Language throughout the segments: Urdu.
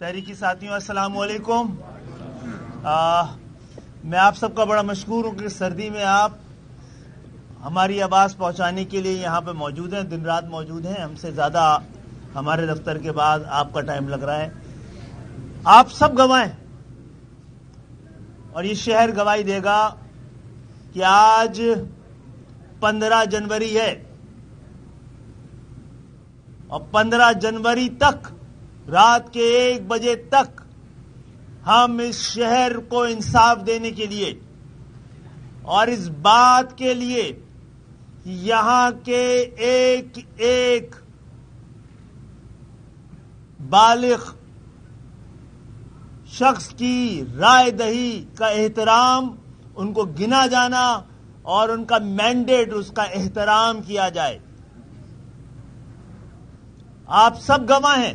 تحریکی ساتھیوں السلام علیکم. میں آپ سب کا بڑا مشکور ہوں کہ سردی میں آپ ہماری آواز پہنچانے کے لیے یہاں پہ موجود ہیں, دن رات موجود ہیں. ہم سے زیادہ ہمارے دفتر کے بعد آپ کا ٹائم لگ رہا ہے. آپ سب گواہ ہیں اور یہ شہر گواہی دے گا کہ آج 15 جنوری ہے اور 15 جنوری تک رات کے 1 بجے تک ہم اس شہر کو انصاف دینے کے لیے اور اس بات کے لیے یہاں کے ایک ایک بالغ شخص کی رائے دہی کا احترام, ان کو گنا جانا اور ان کا مینڈیٹ, اس کا احترام کیا جائے. آپ سب گواہ ہیں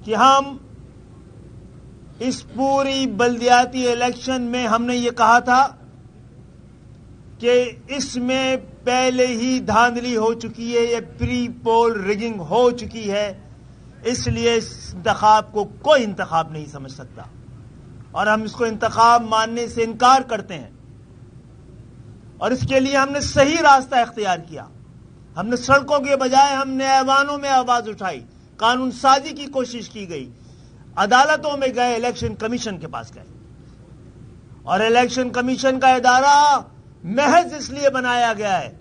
کہ ہم اس پوری بلدیاتی الیکشن میں ہم نے یہ کہا تھا کہ اس میں پہلے ہی دھاندلی ہو چکی ہے, یہ پری پول ریگنگ ہو چکی ہے, اس لیے اس انتخاب کو کوئی انتخاب نہیں سمجھ سکتا اور ہم اس کو انتخاب ماننے سے انکار کرتے ہیں. اور اس کے لیے ہم نے صحیح راستہ اختیار کیا. ہم نے سڑکوں کے بجائے ہم نے ایوانوں میں آواز اٹھائی, قانون سازی کی کوشش کی گئی, عدالتوں میں گئے, الیکشن کمیشن کے پاس گئے. اور الیکشن کمیشن کا ادارہ محض اس لیے بنایا گیا ہے,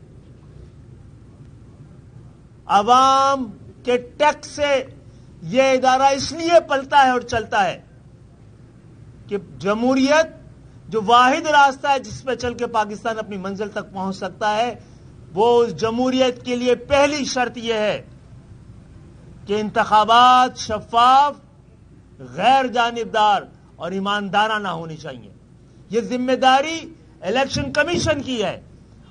عوام کے ٹیکس سے یہ ادارہ اس لیے پلتا ہے اور چلتا ہے کہ جمہوریت جو واحد راستہ ہے جس پہ چل کے پاکستان اپنی منزل تک پہنچ سکتا ہے, وہ اس جمہوریت کے لیے پہلی شرط یہ ہے کہ انتخابات شفاف, غیر جانبدار اور ایماندارانہ ہونی چاہیے. یہ ذمہ داری الیکشن کمیشن کی ہے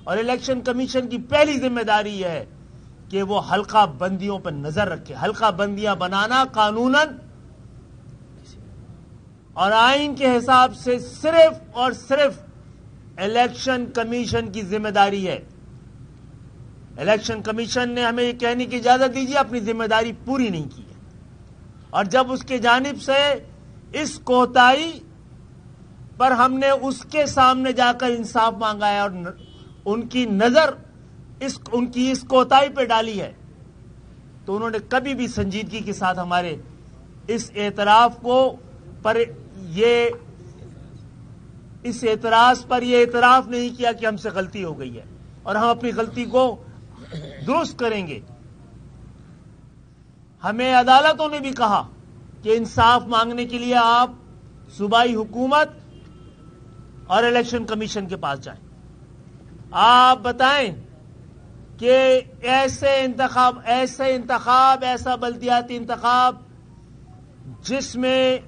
اور الیکشن کمیشن کی پہلی ذمہ داری یہ ہے کہ وہ حلقہ بندیوں پر نظر رکھے. حلقہ بندیاں بنانا قانوناً اور آئین کے حساب سے صرف اور صرف الیکشن کمیشن کی ذمہ داری ہے. الیکشن کمیشن نے ہمیں یہ کہنے کی اجازت دیجیے اپنی ذمہ داری پوری نہیں کی ہے, اور جب اس کی جانب سے اس کوتاہی پر ہم نے اس کے سامنے جا کر انصاف مانگا ہے اور ان کی نظر ان کی اس کوتاہی پہ ڈالی ہے, تو انہوں نے کبھی بھی سنجیدگی کے ساتھ ہمارے اس اعتراف کو اس اعتراض پر یہ اعتراف نہیں کیا کہ ہم سے غلطی ہو گئی ہے اور ہم اپنی غلطی کو درست کریں گے. ہمیں عدالتوں نے بھی کہا کہ انصاف مانگنے کے لیے آپ صوبائی حکومت اور الیکشن کمیشن کے پاس جائیں. آپ بتائیں کہ ایسا بلدیاتی انتخاب جس میں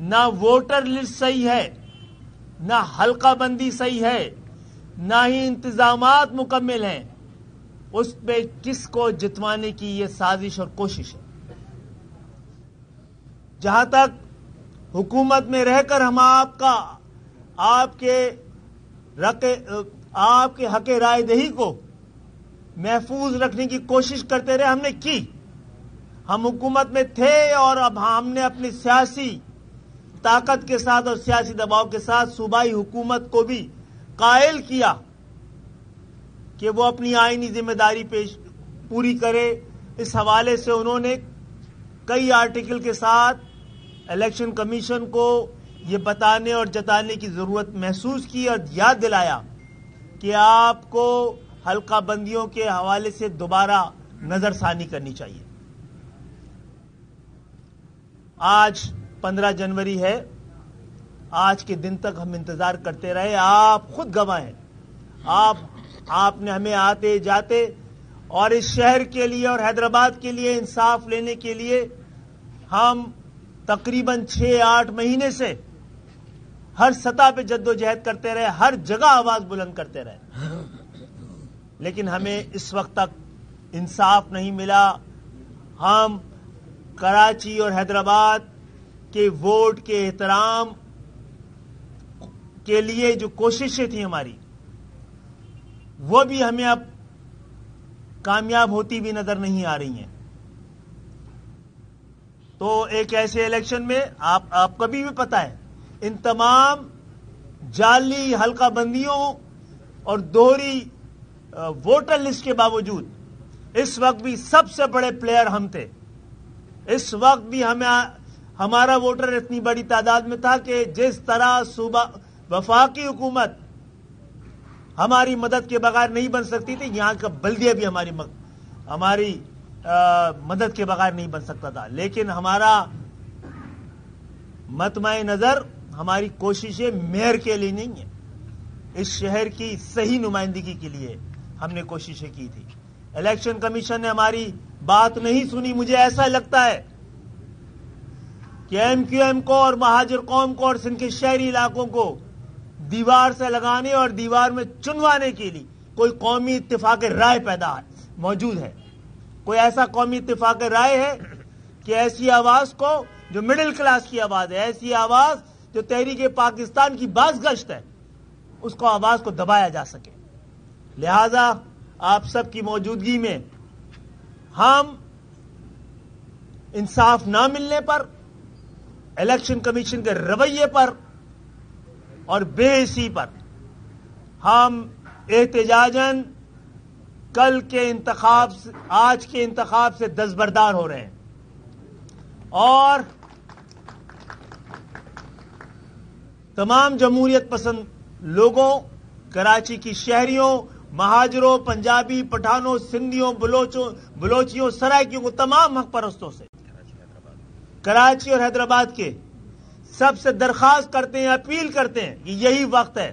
نہ ووٹر لسٹ صحیح ہے, نہ حلقہ بندی صحیح ہے, نہ ہی انتظامات مکمل ہیں, اس پہ کس کو جتوانے کی یہ سازش اور کوشش ہے. جہاں تک حکومت میں رہ کر ہم آپ کے حق رائے دہی کو محفوظ رکھنے کی کوشش کرتے رہے, ہم نے کی. ہم حکومت میں تھے اور اب ہم نے اپنی سیاسی طاقت کے ساتھ اور سیاسی دباؤ کے ساتھ صوبائی حکومت کو بھی قائل کیا کہ وہ اپنی آئینی ذمہ داری پوری کرے. اس حوالے سے انہوں نے کئی آرٹیکل کے ساتھ الیکشن کمیشن کو یہ بتانے اور جتانے کی ضرورت محسوس کی اور یاد دلایا کہ آپ کو حلقہ بندیوں کے حوالے سے دوبارہ نظر ثانی کرنی چاہیے. آج 15 جنوری ہے, آج کے دن تک ہم انتظار کرتے رہے. آپ خود گواہ ہیں, آپ نے ہمیں آتے جاتے اور اس شہر کے لیے اور حیدرآباد کے لیے انصاف لینے کے لیے ہم تقریباً 6-8 مہینے سے ہر سطح پہ جدوجہد کرتے رہے, ہر جگہ آواز بلند کرتے رہے, لیکن ہمیں اس وقت تک انصاف نہیں ملا. ہم کراچی اور حیدرآباد کے ووٹ کے احترام کے لیے جو کوششیں تھیں ہماری, وہ بھی ہمیں اب کامیاب ہوتی بھی نظر نہیں آ رہی ہیں. تو ایک ایسے الیکشن میں آپ کو بھی پتا ہے ان تمام جعلی حلقہ بندیوں اور دوہری ووٹر لسٹ کے باوجود اس وقت بھی سب سے بڑے پلیئر ہم تھے. اس وقت بھی ہمارا ووٹر اتنی بڑی تعداد میں تھا کہ جس طرح صوبہ وفاقی حکومت ہماری مدد کے بغیر نہیں بن سکتی تھی, یہاں کا بلدیہ بھی ہماری مدد کے بغیر نہیں بن سکتا تھا. لیکن ہمارا مطمع نظر ہماری کوششیں میئر کے لیے نہیں ہے, اس شہر کی صحیح نمائندگی کے لیے ہم نے کوششیں کی تھی. الیکشن کمیشن نے ہماری بات نہیں سنی. مجھے ایسا لگتا ہے کہ ایم کیو ایم کو اور مہاجر قوم کو اور سندھ کے شہری علاقوں کو دیوار سے لگانے اور دیوار میں چنوانے کے لیے کوئی قومی اتفاق رائے موجود ہے. کوئی ایسا قومی اتفاق رائے ہے کہ ایسی آواز کو جو مڈل کلاس کی آواز ہے, ایسی آواز جو تحریک پاکستان کی باز گشت ہے, اس کو آواز کو دبایا جا سکے. لہذا آپ سب کی موجودگی میں ہم انصاف نہ ملنے پر, الیکشن کمیشن کے رویے پر اور بے حسی پر ہم احتجاجاً آج کے انتخاب سے دستبردار ہو رہے ہیں. اور تمام جمہوریت پسند لوگوں, کراچی کی شہریوں, مہاجروں, پنجابی, پٹھانوں, سندھیوں, بلوچیوں, سرائکیوں کو, تمام حق پرستوں سے کراچی اور حیدرآباد کے سب سے درخواست کرتے ہیں, اپیل کرتے ہیں کہ یہی وقت ہے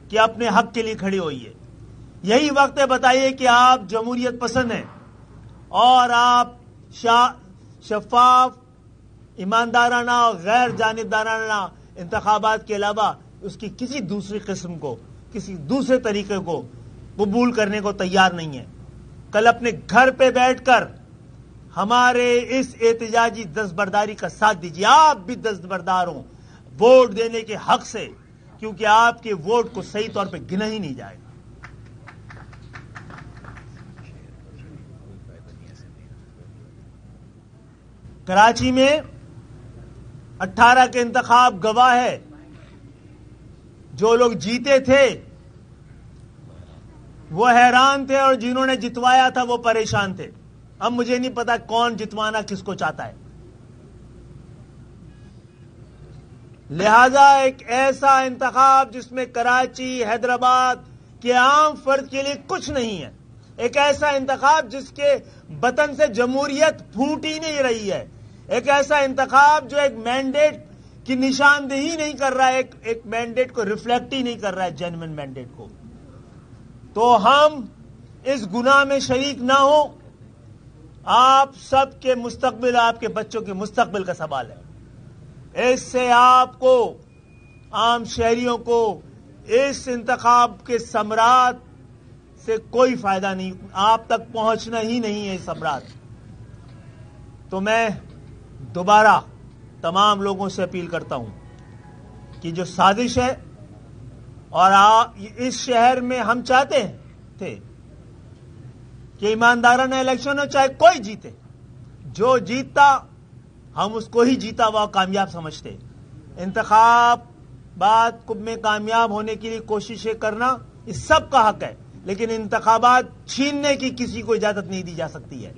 کہ اپنے حق کے لیے کھڑی ہوئیے. یہی وقت ہے, بتائیے کہ آپ جمہوریت پسند ہیں اور آپ شفاف, ایماندارانہ اور غیر جانبدارانہ انتخابات کے علاوہ اس کی کسی دوسری قسم کو, کسی دوسرے طریقے کو قبول کرنے کو تیار نہیں ہے. کل اپنے گھر پہ بیٹھ کر ہمارے اس احتجاجی دستبرداری کا ساتھ دیجیے. آپ بھی دستبردار ہوں ووٹ دینے کے حق سے, کیونکہ آپ کے ووٹ کو صحیح طور پہ گنا ہی نہیں جائے گا. کراچی میں 18 کے انتخاب گواہ ہے. جو لوگ جیتے تھے وہ حیران تھے اور جنہوں نے جتوایا تھا وہ پریشان تھے. اب مجھے نہیں پتا کون جتوانا کس کو چاہتا ہے. لہذا ایک ایسا انتخاب جس میں کراچی, حیدرآباد کے عام فرد کے لیے کچھ نہیں ہے, ایک ایسا انتخاب جس کے بطن سے جمہوریت پھوٹ ہی نہیں رہی ہے, ایک ایسا انتخاب جو ایک مینڈیٹ کی نشاندہی نہیں کر رہا ہے, ایک مینڈیٹ کو ریفلیکٹ ہی نہیں کر رہا ہے, جینوئن مینڈیٹ کو. تو ہم اس گناہ میں شریک نہ ہوں. آپ سب کے مستقبل, آپ کے بچوں کے مستقبل کا سوال ہے. اس سے آپ کو, عام شہریوں کو, اس انتخاب کے ثمرات سے کوئی فائدہ نہیں, آپ تک پہنچنا ہی نہیں ہے ثمرات. تو میں دوبارہ تمام لوگوں سے اپیل کرتا ہوں کہ جو سازش ہے, اور اس شہر میں ہم چاہتے تھے کہ ایماندارانہ الیکشن ہو, چاہے کوئی جیتے, جو جیتتا ہم اس کو ہی جیتا ہوا کامیاب سمجھتے. انتخابات میں کامیاب ہونے کے لیے کوششیں کرنا اس سب کا حق ہے, لیکن انتخابات چھیننے کی کسی کو اجازت نہیں دی جا سکتی ہے.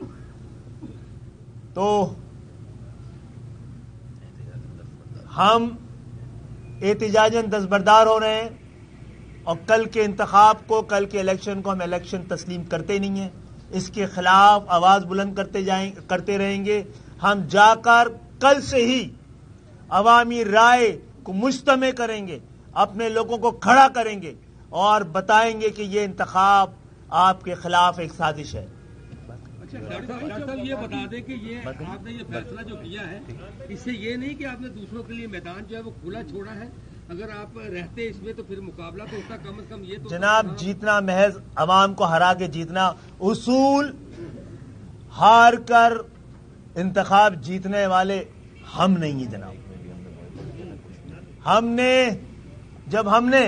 تو ہم احتجاجاً دستبردار ہو رہے ہیں, اور کل کے انتخاب کو, کل کے الیکشن کو ہم الیکشن تسلیم کرتے نہیں ہیں. اس کے خلاف آواز بلند کرتے رہیں گے. ہم جا کر کل سے ہی عوامی رائے کو مجتمع کریں گے, اپنے لوگوں کو کھڑا کریں گے اور بتائیں گے کہ یہ انتخاب آپ کے خلاف ایک سازش ہے. ڈاکٹر صاحب یہ بتا دیں کہ یہ آپ نے یہ فیصلہ جو کیا ہے, اس سے یہ نہیں کہ آپ نے دوسروں کے لیے میدان جو ہے وہ کھلا چھوڑا ہے. اگر آپ رہتے اس میں تو پھر مقابلہ تو ہوتا, کم از کم یہ تو. جناب, جیتنا محض عوام کو ہرا کے جیتنا, اصول ہار کر انتخاب جیتنے والے ہم نہیں ہیں جناب. جب ہم نے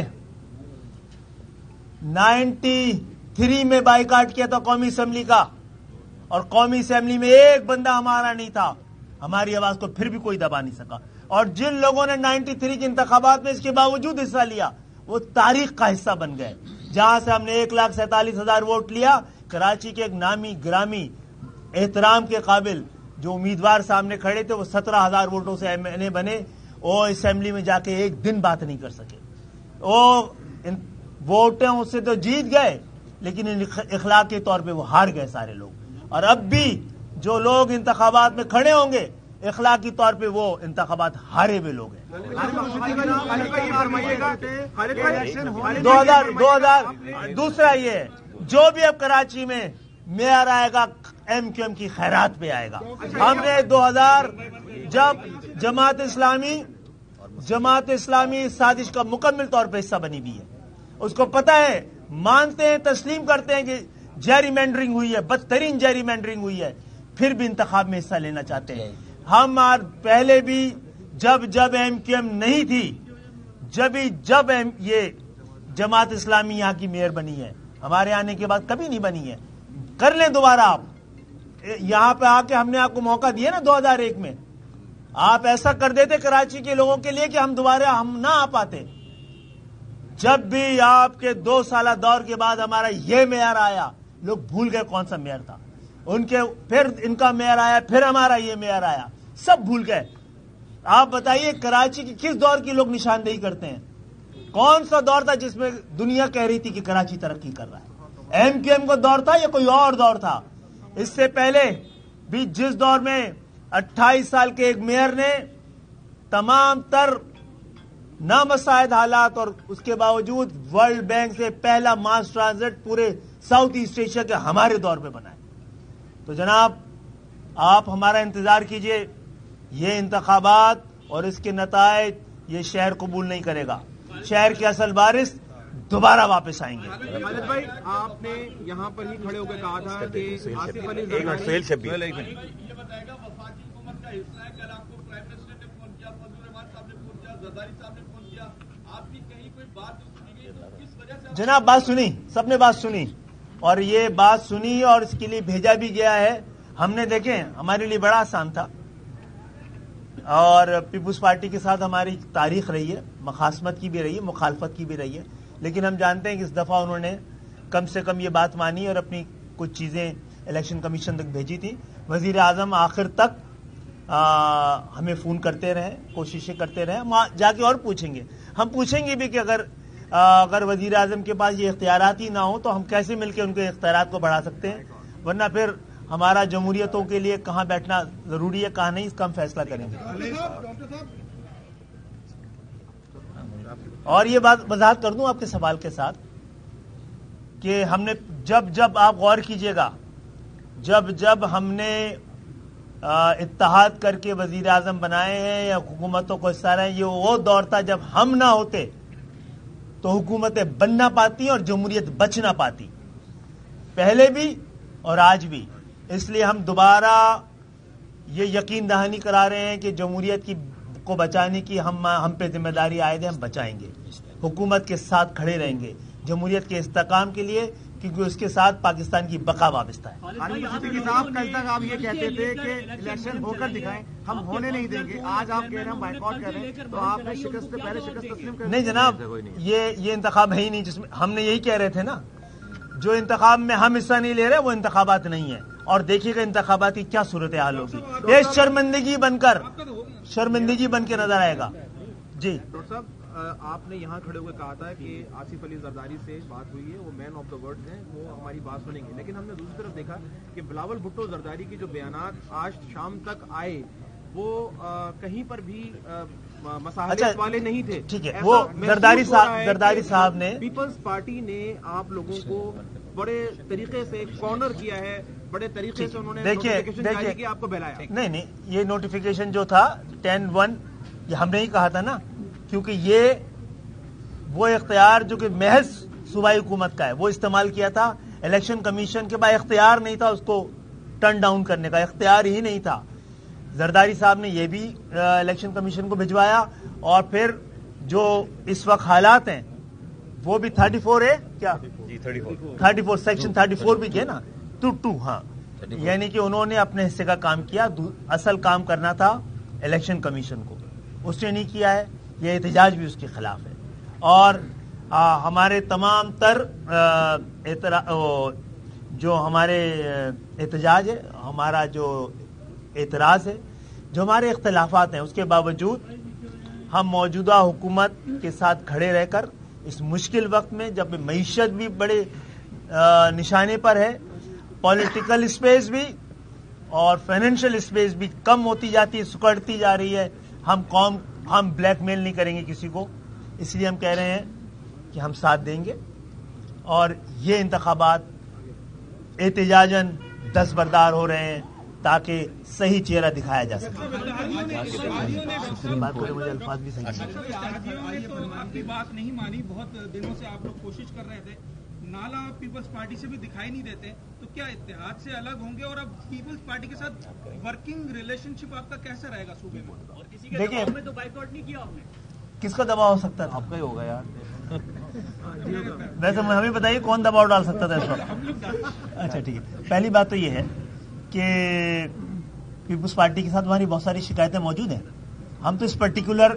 93 میں بائیکاٹ کیا تھا قومی اسمبلی کا, اور قومی اسمبلی میں ایک بندہ ہمارا نہیں تھا, ہماری آواز کو پھر بھی کوئی دبا نہیں سکا. اور جن لوگوں نے 93 کے انتخابات میں اس کے باوجود حصہ لیا وہ تاریخ کا حصہ بن گئے. جہاں سے ہم نے 1,47,000 ووٹ لیا, کراچی کے ایک نامی گرامی احترام کے قابل جو امیدوار سامنے کھڑے تھے وہ 17,000 ووٹوں سے MLA بنے. وہ اسمبلی میں جا کے ایک دن بات نہیں کر سکے. وہ ووٹوں سے تو جیت گئے لیکن اخلاقی طور پہ وہ ہار گئے سارے لوگ. اور اب بھی جو لوگ انتخابات میں کھڑے ہوں گے اخلاقی طور پہ وہ انتخابات ہارے ہوئے لوگ ہیں. 2000 دوسرا یہ ہے جو بھی اب کراچی میں میئر آئے گا MQM کی خیرات پہ آئے گا. ہم نے 2000 جب جماعت اسلامی سازش کا مکمل طور پہ حصہ بنی ہوئی ہے, اس کو پتہ ہے, مانتے ہیں, تسلیم کرتے ہیں کہ جیری مینڈرنگ ہوئی ہے, بدترین جیری مینڈرنگ ہوئی ہے, پھر بھی انتخاب میں حصہ لینا چاہتے ہیں. ہم پہلے بھی جب MQM نہیں تھی, جب یہ جماعت اسلامی یہاں کی میئر بنی ہے, ہمارے آنے کے بعد کبھی نہیں بنی ہے. کر لیں دوبارہ آپ, یہاں پہ آ کے ہم نے آپ کو موقع دیا نا 2001 میں, آپ ایسا کر دیتے کراچی کے لوگوں کے لیے کہ ہم دوبارہ ہم نہ آ پاتے. جب بھی آپ کے 2 سالہ دور کے بعد ہمارا یہ میئر آیا, لوگ بھول گئے کون سا میئر تھا, پھر ان کا میئر آیا, پھر ہمارا یہ میئر آیا, سب بھول گئے. آپ بتائیے کراچی کی کس دور کی لوگ نشاندہی کرتے ہیں؟ کون سا دور تھا جس میں دنیا کہہ رہی تھی کہ کراچی ترقی کر رہا ہے؟ MQM کا دور تھا یا کوئی اور دور تھا؟ اس سے پہلے بھی جس دور میں 28 سال کے ایک میئر نے تمام تر نامساعد حالات اور اس کے باوجود ورلڈ بینک سے پہلا ماس ٹرانزٹ پورے ساؤتھ ایسٹ ایشیا کے ہمارے دور پہ بنا ہے. تو جناب آپ ہمارا انتظار کیجئے, یہ انتخابات اور اس کے نتائج یہ شہر قبول نہیں کرے گا. شہر کے اصل وارث دوبارہ واپس آئیں گے. خالد بھائی, آپ نے یہاں پر ہی کھڑے ہو کے کہا تھا کہ آصف علی زرداری جناب بات سنی, سب نے بات سنی, اور یہ بات سنی اور اس کے لیے بھیجا بھی گیا ہے. ہم نے دیکھیں ہمارے لیے بڑا آسان تھا, اور پیپلز پارٹی کے ساتھ ہماری تاریخ رہی ہے, مخاصمت کی بھی رہی ہے, مخالفت کی بھی رہی ہے, لیکن ہم جانتے ہیں کہ اس دفعہ انہوں نے کم سے کم یہ بات مانی اور اپنی کچھ چیزیں الیکشن کمیشن تک بھیجی تھی. وزیر اعظم آخر تک ہمیں فون کرتے رہے, کوششیں کرتے رہے. ہم جا کے اور پوچھیں گے, ہم پوچھیں گے بھی کہ اگر وزیر اعظم کے پاس یہ اختیارات ہی نہ ہوں تو ہم کیسے مل کے ان کے اختیارات کو بڑھا سکتے ہیں, ورنہ پھر ہمارا جمہوریتوں کے لیے کہاں بیٹھنا ضروری ہے کہاں نہیں, اس کا ہم فیصلہ کریں گے. اور یہ بات وضاحت کر دوں آپ کے سوال کے ساتھ کہ ہم نے جب آپ غور کیجئے گا, جب ہم نے اتحاد کر کے وزیر اعظم بنائے ہیں یا حکومتوں کو حصہ رہے ہیں, یہ وہ دور تھا جب ہم نہ ہوتے تو حکومتیں بن نہ پاتی اور جمہوریت بچ نہ پاتی, پہلے بھی اور آج بھی. اس لیے ہم دوبارہ یہ یقین دہانی کرا رہے ہیں کہ جمہوریت کو بچانے کی ہم پہ ذمہ داری عائد ہے, ہم بچائیں گے, حکومت کے ساتھ کھڑے رہیں گے جمہوریت کے استحکام کے لیے, کیونکہ اس کے ساتھ پاکستان کی بقا وابستہ ہے. کل تک آپ یہ کہتے تھے کہ الیکشن ہو کر دکھائیں, ہم ہونے نہیں دیں گے, آج آپ کہہ رہے ہیں ہم بائیکاٹ کر رہے ہیں, تو آپ نے شکست سے پہلے شکست تسلیم کر. نہیں جناب, یہ انتخاب ہے ہی نہیں جس میں ہم نے یہی کہہ رہے تھے نا, جو انتخاب میں ہم حصہ نہیں لے رہے وہ انتخابات نہیں ہے. اور دیکھیے گا انتخابات کی کیا صورتحال ہوگی, یہ شرمندگی بن کے نظر آئے گا. جی ڈاکٹر صاحب, آپ نے یہاں کھڑے ہوئے کہا تھا کہ آصف علی زرداری سے بات ہوئی ہے, وہ مین آف دا ورڈ ہیں, وہ ہماری بات سنیں گے, لیکن ہم نے دوسری طرف دیکھا کہ بلاول بھٹو زرداری کی جو بیانات آج شام تک آئے وہ کہیں پر بھی مساحت والے نہیں تھے. ٹھیک ہے, وہ زرداری صاحب نے, پیپلز پارٹی نے آپ لوگوں کو بڑے طریقے سے کارنر کیا ہے, بڑے طریقے سے انہوں نے نوٹیفیکیشن جاری کیا, آپ کو بہلایا. نہیں, یہ نوٹیفیکیشن جو تھا 10-1 یہ ہم نے ہی کہا تھا نا, کیونکہ یہ وہ اختیار جو کہ محض صوبائی حکومت کا ہے وہ استعمال کیا تھا. الیکشن کمیشن کے بعد اختیار نہیں تھا اس کو ٹرن ڈاؤن کرنے کا, اختیار ہی نہیں تھا. زرداری صاحب نے یہ بھی الیکشن کمیشن کو بھجوایا, اور پھر جو اس وقت حالات ہیں وہ بھی 34 ہے کیا, 34 سیکشن 34 بھی کیا نا, 2 ہاں, یعنی کہ انہوں نے اپنے حصے کا کام کیا. اصل کام کرنا تھا الیکشن کمیشن کو, اس نے نہیں کیا ہے. یہ احتجاج بھی اس کے خلاف ہے. اور ہمارے تمام تر جو ہمارے احتجاج ہے, ہمارا جو اعتراض ہے, جو ہمارے اختلافات ہیں, اس کے باوجود ہم موجودہ حکومت کے ساتھ کھڑے رہ کر اس مشکل وقت میں, جب معیشت بھی بڑے نشانے پر ہے, پولیٹیکل اسپیس بھی اور فائنینشیل اسپیس بھی کم ہوتی جاتی ہے, سکڑتی جا رہی ہے, ہم بلیک میل نہیں کریں گے کسی کو. اس لیے ہم کہہ رہے ہیں کہ ہم ساتھ دیں گے اور یہ انتخابات احتجاجاً دستبردار ہو رہے ہیں تاکہ صحیح چہرہ دکھایا جا سکے. بات کریں, مجھے الفاظ بھی صحیح آپ کی بات نہیں مانی. بہت دنوں سے آپ لوگ کوشش کر رہے تھے. نالا پیپلز پارٹی سے بھی دکھائی نہیں دیتے, تو کیا اتحاد سے الگ ہوں گے؟ اور اب پیپلز پارٹی کے ساتھ ورکنگ ریلیشن شپ آپ کا کیسا رہے گا صوبے میں؟ اور کسی کے دباؤ میں تو بائیکاٹ نہیں کیا آپ نے. کس کا دباؤ ہو سکتا تھا؟ آپ کا ہی ہوگا یار. ویسے ہمیں بتائیے کون دباؤ ڈال سکتا تھا اس وقت؟ اچھا ٹھیک ہے. پہلی بات تو یہ ہے کہ پیپلز پارٹی کے ساتھ ہماری بہت ساری شکایتیں موجود ہیں. ہم تو اس پرٹیکولر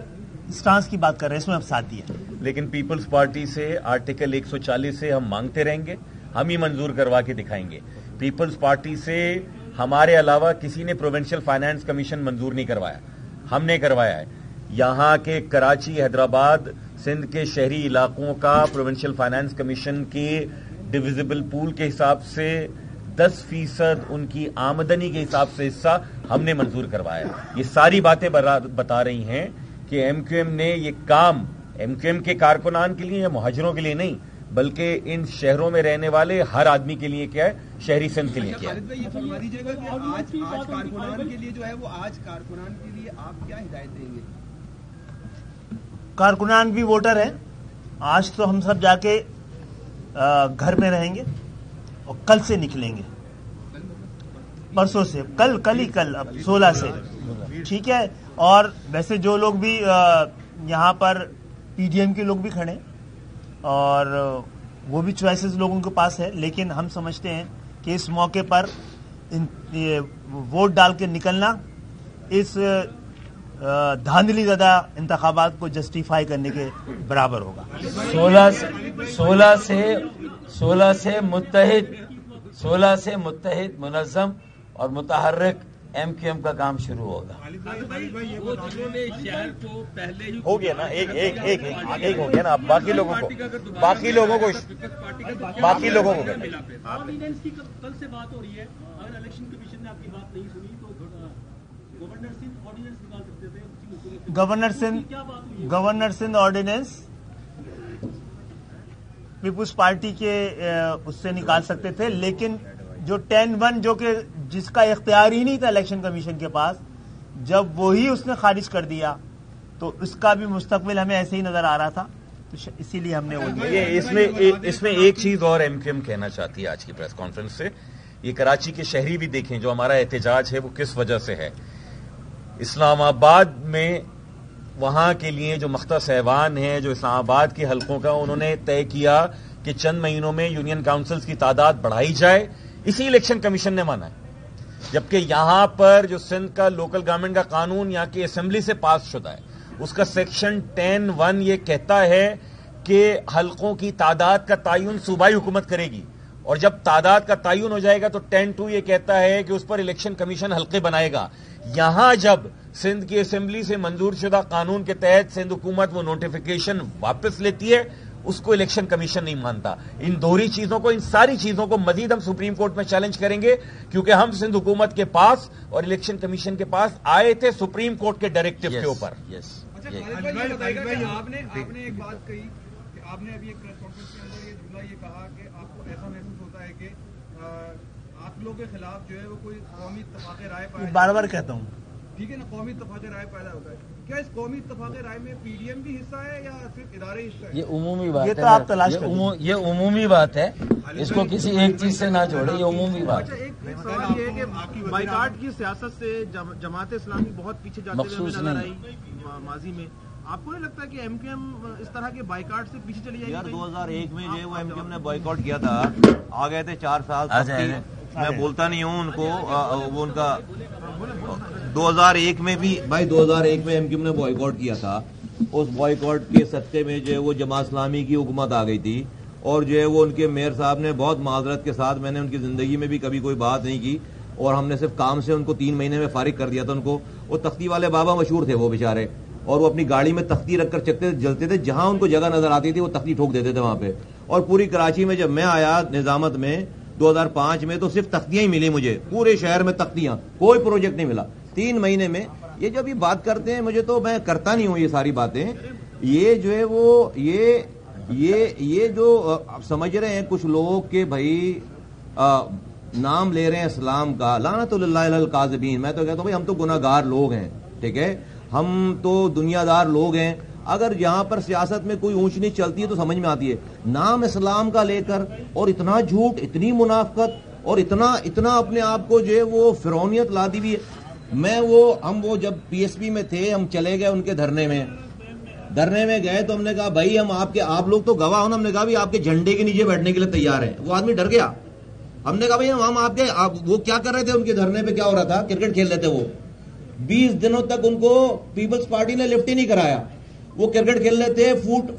اسٹانس کی بات کر رہے ہیں, اس میں ہم ساتھ دیا. لیکن پیپلز پارٹی سے آرٹیکل 140 سے ہم مانگتے رہیں گے, ہم ہی منظور کروا کے دکھائیں گے. پیپلز پارٹی سے ہمارے علاوہ کسی نے پروونشل فائنانس کمیشن منظور نہیں کروایا, ہم نے کروایا ہے. یہاں کے کراچی, حیدرآباد, سندھ کے شہری علاقوں کا پروونشل فائنانس کمیشن کے ڈویزبل پول کے حساب سے 10% ان کی آمدنی کے حساب سے حصہ ہم نے منظور کروایا. یہ ساری باتیں بتا رہی ہیں کہ ایم کیو ایم نے یہ کام ایم کیو ایم کے کارکنان کے لیے یا مہاجروں کے لیے نہیں, بلکہ ان شہروں میں رہنے والے ہر آدمی کے لیے کیا ہے, شہری سندھ کے لیے کیا ہے. یہ فرما دیجیے گا کہ آج کارکنان کے لیے جو ہے وہ آج کارکنان کے لیے آپ کیا ہدایت دیں گے؟ کارکنان بھی ووٹر ہیں. آج تو ہم سب جا کے گھر میں رہیں گے اور کل سے نکلیں گے, پرسوں سے, کل اب 16 سے, ٹھیک ہے. اور ویسے جو لوگ بھی یہاں پر پی ڈی ایم کے لوگ بھی کھڑے اور وہ بھی چوائسز لوگوں کے پاس ہے, لیکن ہم سمجھتے ہیں کہ اس موقع پر ووٹ ڈال کے نکلنا اس دھاندلی زدہ انتخابات کو جسٹیفائی کرنے کے برابر ہوگا. 16 سے متحد, منظم اور متحرک ایم کیو ایم کا کام شروع ہوگا. وہ جنہوں نے شہر کو پہلے ہی ہو گیا نا, ایک ہو گیا نا. اب باقی لوگوں کو آرڈیننس کی کل سے بات ہو رہی ہے. اگر الیکشن کمیشن نے آپ کی بات نہیں سنی تو گورنر سندھ آرڈیننس نکال سکتے تھے. گورنر سندھ آرڈیننس پیپلز پارٹی کے اس سے نکال سکتے تھے, لیکن جو 10-1 جو کہ جس کا اختیار ہی نہیں تھا الیکشن کمیشن کے پاس, جب وہی اس نے خارج کر دیا تو اس کا بھی مستقبل ہمیں ایسے ہی نظر آ رہا تھا, تو اسی لیے ہم نے وہ دیا. اس میں ایک چیز اور ایم کیو ایم کہنا چاہتی ہے آج کی پریس کانفرنس سے. یہ کراچی کے شہری بھی دیکھیں جو ہمارا احتجاج ہے وہ کس وجہ سے ہے. اسلام آباد میں وہاں کے لیے جو مختص ایوان ہے, جو اسلام آباد کے حلقوں کا, انہوں نے طے کیا کہ چند مہینوں میں یونین کاؤنسلز کی تعداد بڑھائی جائے. اسی الیکشن کمیشن نے مانا ہے, جبکہ یہاں پر جو سندھ کا لوکل گورنمنٹ کا قانون یہاں کی اسمبلی سے پاس شدہ ہے, اس کا سیکشن 10(1) یہ کہتا ہے کہ حلقوں کی تعداد کا تعین صوبائی حکومت کرے گی, اور جب تعداد کا تعین ہو جائے گا تو 10(2) یہ کہتا ہے کہ اس پر الیکشن کمیشن حلقے بنائے گا. یہاں جب سندھ کی اسمبلی سے منظور شدہ قانون کے تحت سندھ حکومت وہ نوٹیفیکیشن واپس لیتی ہے, اس کو الیکشن کمیشن نہیں مانتا. ان دوہری چیزوں کو, ان ساری چیزوں کو مزید ہم سپریم کورٹ میں چیلنج کریں گے, کیونکہ ہم سندھ حکومت کے پاس اور الیکشن کمیشن کے پاس آئے تھے سپریم کورٹ کے ڈائریکٹو کے اوپر. آپ نے ایک بات کہی کہ آپ نے ابھی ایک پریس کانفرنس کے اندر یہ جملہ یہ کہا کہ آپ کو ایسا محسوس ہوتا ہے کہ آپ لوگوں کے خلاف جو ہے وہ کوئی قومی اتفاق رائے پیدا, بار بار کہتا ہوں, ٹھیک ہے نا, قومی اتفاق رائے پیدا ہوتا ہے. کیا اس قومی اتفاق رائے میں پی ڈی ایم بھی حصہ ہے یا صرف ادارے حصہ ہے؟ یہ عمومی بات ہے, یہ تو آپ تلاش کریں. یہ عمومی بات ہے, اس کو کسی ایک چیز سے نہ جوڑے, یہ عمومی بات ہے. ایک سوال یہ ہے کہ بائیکاٹ کی سیاست سے جماعت اسلامی بہت پیچھے جاتے ہوئے نظر آئی ماضی میں. آپ کو نہیں لگتا کہ ایم کیو ایم اس طرح کے بائیکاٹ سے پیچھے چلی جائے گی؟ یار 2001 میں جو وہ ایم کیو ایم نے بائیکاٹ کیا تھا, آ گئے تھے 4 سال, میں بولتا نہیں ہوں ان کو، وہ ان کا 2001 میں بھی بھائی 2001 میں MQM نے بوائیکاٹ کیا تھا. اس بوائیکاٹ کے صدقے میں جو ہے وہ جماعت اسلامی کی حکومت آ گئی تھی، اور جو ہے وہ ان کے میئر صاحب نے بہت معذرت کے ساتھ، میں نے ان کی زندگی میں بھی کبھی کوئی بات نہیں کی، اور ہم نے صرف کام سے ان کو 3 مہینے میں فارغ کر دیا تھا. ان کو وہ تختی والے بابا مشہور تھے وہ بیچارے، اور وہ اپنی گاڑی میں تختی رکھ کر جلتے تھے، جہاں ان کو جگہ نظر آتی تھی وہ تختی ٹھوک دیتے تھے وہاں پہ. اور پوری کراچی میں جب میں آیا نظامت میں 2005 میں تو صرف تختیاں ہی ملی مجھے، پورے شہر میں تختیاں، کوئی پروجیکٹ نہیں ملا 3 مہینے میں. یہ جب یہ بات کرتے ہیں مجھے تو میں کرتا نہیں ہوں یہ ساری باتیں. یہ جو ہے وہ یہ جو سمجھ رہے ہیں کچھ لوگ کہ بھائی نام لے رہے ہیں اسلام کا، لعنت اللہ علی الکاذبین. میں تو کہتا ہوں بھائی ہم تو گناہ گار لوگ ہیں، ٹھیک ہے، ہم تو دنیا دار لوگ ہیں. اگر یہاں پر سیاست میں کوئی اونچ نیچ چلتی ہے تو سمجھ میں آتی ہے. نام اسلام کا لے کر اور اتنا جھوٹ، اتنی منافقت اور اتنا اپنے آپ کو جو ہے وہ فرعونیت لا دی ہوئی ہے. ہم وہ جب PSP میں تھے، ہم چلے گئے ان کے دھرنے میں گئے تو ہم نے کہا بھائی ہم آپ لوگ تو گواہ ہو نا. ہم نے کہا بھائی آپ کے جھنڈے کے نیچے بیٹھنے کے لیے تیار ہیں. وہ آدمی ڈر گیا. ہم نے کہا بھائی ہم وہ کیا کر رہے تھے ان کے دھرنے پہ، کیا ہو رہا تھا، کرکٹ کھیل رہے تھے. وہ 20 دنوں تک ان کو پیپلز پارٹی نے لفٹ ہی نہیں کرایا. وہ کرکٹ کھیل رہے تھے، فوڈ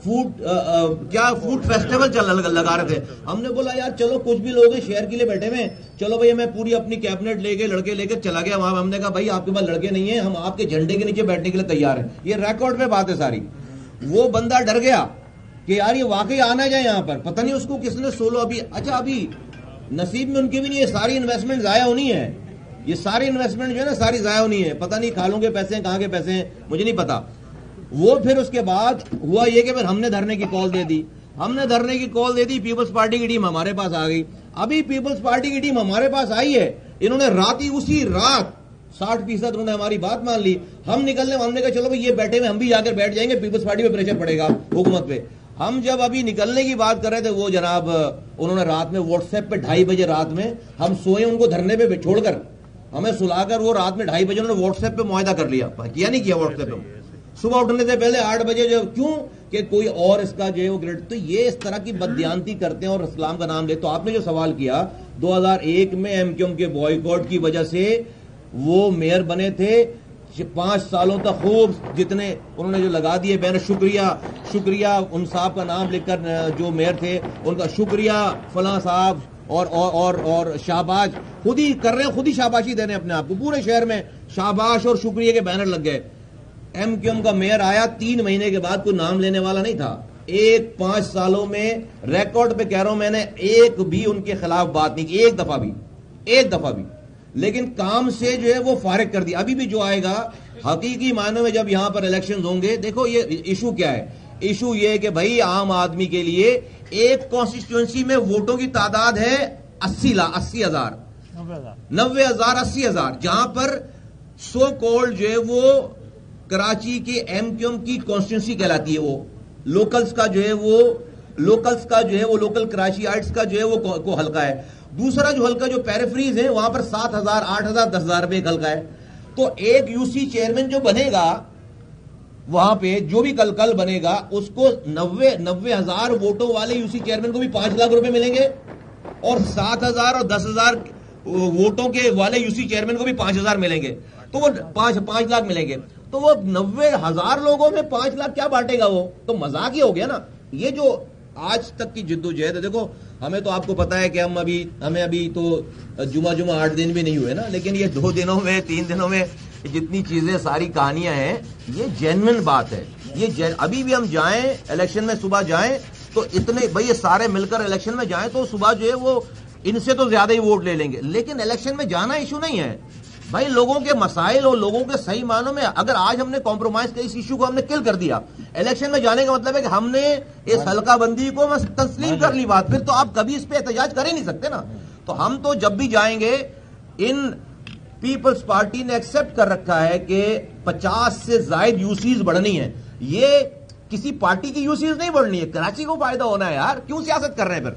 فیسٹیول لگا رہے تھے. ہم نے بولا یار چلو کچھ بھی لوگ ہیں شہر کے لیے بیٹھے ہوئے، چلو بھائی میں پوری اپنی کیبنٹ لے کے لڑکے لے کے چلا گیا وہاں. ہم نے کہا بھائی آپ کے پاس لڑکے نہیں ہیں، ہم آپ کے جھنڈے کے نیچے بیٹھنے کے لیے تیار ہیں. یہ ریکارڈ پہ بات ہے ساری. وہ بندہ ڈر گیا کہ یار یہ واقعی آنا جائے یہاں پر، پتہ نہیں اس کو کس نے ابھی نصیب میں ان کی بھی نہیں. یہ ساری انویسٹمنٹ ضائع ہونی ہے، یہ ساری انویسٹمنٹ جو ہے نا ساری ضائع ہونی ہے. پتہ نہیں کھالوں کے پیسے ہیں، کہاں کے پیسے ہیں، مجھے نہیں پتا. وہ پھر اس کے بعد ہوا یہ کہ پھر ہم نے دھرنے کی کال دے دی. پیپلز پارٹی کی ٹیم ہمارے پاس آ گئی. ابھی پیپلز پارٹی کی ٹیم ہمارے پاس آئی ہے، انہوں نے اسی رات 60% انہوں نے ہماری بات مان لی. ہم نکلنے، ہم نے کہا چلو بھائی یہ بیٹھے ہوئے ہم بھی جا کر بیٹھ جائیں گے، پیپلز پارٹی پہ پریشر پڑے گا حکومت پہ. ہم جب ابھی نکلنے کی بات کر رہے تھے وہ جناب انہوں نے رات میں واٹس ایپ پہ 2:30 بجے رات میں ہم سوئے ان کو دھرنے پہ چھوڑ کر ہمیں سلا کر، وہ رات میں 2:30 بجے انہوں نے واٹس ایپ پہ معاہدہ کر لیا. کیا نہیں کیا واٹس ایپ پہ؟ صبح اٹھنے سے پہلے 8 بجے جو کیوں کہ کوئی اور اس کا جو ہے وہ گریڈ. تو یہ اس طرح کی بددیانتی کرتے ہیں اور اسلام کا نام لے. تو آپ نے جو سوال کیا 2001 میں MQM کے بوائیکاٹ کی وجہ سے وہ میئر بنے تھے 5 سالوں تک خوب جتنے انہوں نے جو لگا دیے بین. شکریہ ان صاحب کا نام لکھ کر جو میئر تھے ان کا شکریہ فلاں صاحب اور شاباش خود ہی کر رہے ہیں، خود ہی شاباشی دے رہے ہیں اپنے آپ کو. پورے شہر میں شاباش اور شکریہ کے بینر لگ گئے. MQM کا میئر آیا 3 مہینے کے بعد، کوئی نام لینے والا نہیں تھا. 5 سالوں میں ریکارڈ پہ کہہ رہا ہوں میں نے ایک بھی ان کے خلاف بات نہیں کی، ایک دفعہ بھی. لیکن کام سے جو ہے وہ فارغ کر دیا. ابھی بھی جو آئے گا حقیقی معنوں میں جب یہاں پر الیکشن ہوں گے، دیکھو یہ ایشو کیا ہے. ایشو یہ ہے کہ بھائی عام آدمی کے لیے ایک کانسٹیٹوئنسی میں ووٹوں کی تعداد ہے 80,000 90,000 جہاں پر سو کولڈ جو ہے وہ کراچی کے MQM کی کانسٹیٹوئنسی کہلاتی ہے. وہ لوکلز کا جو ہے وہ لوکل کراچی آئٹس کا جو ہے وہ حلقہ ہے. دوسرا جو حلقہ جو پیریفریز ہے وہاں پر 7,000 8,000 10,000 روپے ایک حلقہ ہے. تو ایک UC چیئرمین جو بنے گا وہاں پہ جو بھی کل بنے گا اس کو 90,000 ووٹوں والے UC چیئرمین کو بھی 5 لاکھ روپے ملیں گے، اور 7,000 اور 10,000 ووٹوں کے والے UC چیئرمین کو بھی 5,000 ملیں گے. تو وہ 5 لاکھ ملیں گے. تو وہ 90,000 لوگوں میں 5 لاکھ کیا بانٹے گا؟ وہ تو مذاق ہی ہو گیا نا. یہ جو آج تک کی جدوجہد ہے، دیکھو ہمیں تو آپ کو پتا ہے کہ ہمیں ابھی تو جمعہ 8 دن بھی نہیں ہوئے نا، لیکن یہ 2 دنوں میں 3 دنوں میں جتنی چیزیں ساری کہانیاں ہیں یہ جینوئن بات ہے. یہ ابھی بھی ہم جائیں الیکشن میں صبح جائیں تو اتنے بھائی یہ سارے مل کر الیکشن میں جائیں تو صبح جو ہے وہ ان سے تو زیادہ ہی ووٹ لے لیں گے. لیکن الیکشن میں جانا ایشو نہیں ہے بھائی. لوگوں کے مسائل اور لوگوں کے صحیح معنوں میں اگر آج ہم نے کمپرومائز کیا، اس ایشو کو ہم نے کل کر دیا، الیکشن میں جانے کا مطلب ہے کہ ہم نے اس حلقہ بندی کو تسلیم کر لی بات. پھر تو آپ کبھی اس پہ احتجاج کر ہی نہیں سکتے نا. تو ہم تو جب بھی جائیں گے، ان پیپلز پارٹی نے ایکسپٹ کر رکھا ہے کہ 50 سے زائد UCs بڑھنی ہے. یہ کسی پارٹی کی UCs نہیں بڑھنی ہے، کراچی کو فائدہ ہونا ہے یار. کیوں سیاست کر رہے ہیں پھر؟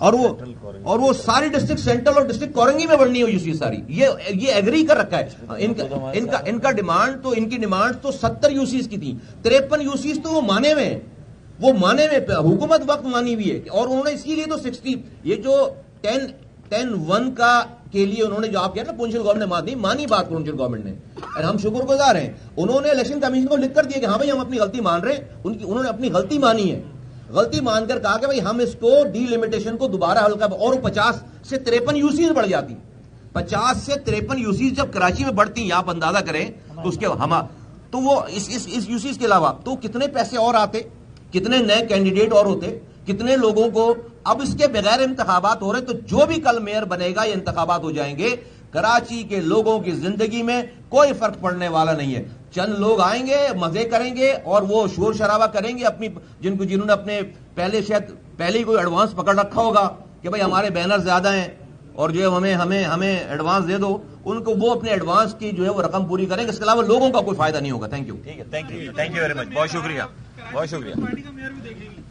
اور وہ ساری ڈسٹرکٹ سینٹرل اور ڈسٹرکٹ کورنگی میں بڑھنی ہے UC ساری. یہ ایگری کر رکھا ہے. ان کا ڈیمانڈ تو، ان کی ڈیمانڈ تو 70 UCs کی تھی. 53 UCs تو وہ مانے میں حکومت وقت مانی ہوئی ہے. اور انہوں نے اسی لیے تو 60 یہ جو 10 10-1 کے لیے انہوں نے جو آپ کہا نا پونچھل گورنمنٹ نے مانی بات پونچھل گورنمنٹ نے، اور ہم شکر گزار ہیں. انہوں نے الیکشن کمیشن کو لکھ کر دیا کہ ہاں بھائی ہم اپنی غلطی مان رہے ہیں. انہوں نے اپنی غلطی مانی ہے، غلطی مان کر کہا کہ بھائی ہم اس کو ڈی لمیٹیشن کو دوبارہ حل کر، اور 50 سے 53 یوسیز بڑھ جاتی. 50 سے 53 یوسیز جب کراچی میں بڑھتی ہیں، آپ اندازہ کریں تو اس کے تو وہ اس یوسیز کے علاوہ تو کتنے پیسے اور آتے، کتنے نئے کینڈیڈیٹ اور ہوتے، کتنے لوگوں کو. اب اس کے بغیر انتخابات ہو رہے، تو جو بھی کل میئر بنے گا یہ انتخابات ہو جائیں گے، کراچی کے لوگوں کی زندگی میں کوئی فرق پڑنے والا نہیں ہے. چند لوگ آئیں گے، مزے کریں گے اور وہ شور شرابہ کریں گے، اپنی جنہوں نے اپنے پہلے ہی کوئی ایڈوانس پکڑ رکھا ہوگا کہ بھائی ہمارے بینر زیادہ ہیں اور جو ہے ہمیں ایڈوانس دے دو، ان کو وہ اپنے ایڈوانس کی جو ہے وہ رقم پوری کریں گے. اس کے علاوہ لوگوں کا کوئی فائدہ نہیں ہوگا. Thank you. ٹھیک ہے، تھینک یو ویری مچ، بہت شکریہ، بہت شکریہ. پارٹی کا میئر بھی دیکھیں گے.